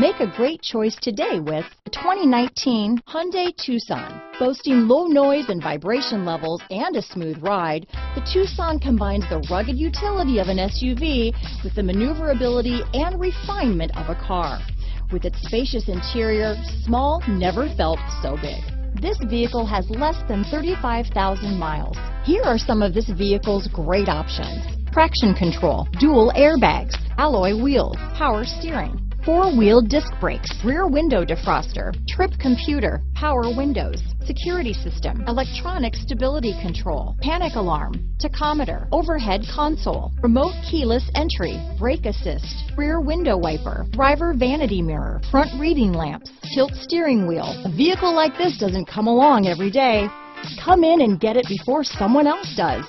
Make a great choice today with the 2019 Hyundai Tucson. Boasting low noise and vibration levels and a smooth ride, the Tucson combines the rugged utility of an SUV with the maneuverability and refinement of a car. With its spacious interior, small never felt so big. This vehicle has less than 35,000 miles. Here are some of this vehicle's great options: traction control, dual airbags, alloy wheels, power steering, four-wheel disc brakes, rear window defroster, trip computer, power windows, security system, electronic stability control, panic alarm, tachometer, overhead console, remote keyless entry, brake assist, rear window wiper, driver vanity mirror, front reading lamps, tilt steering wheel. A vehicle like this doesn't come along every day. Come in and get it before someone else does.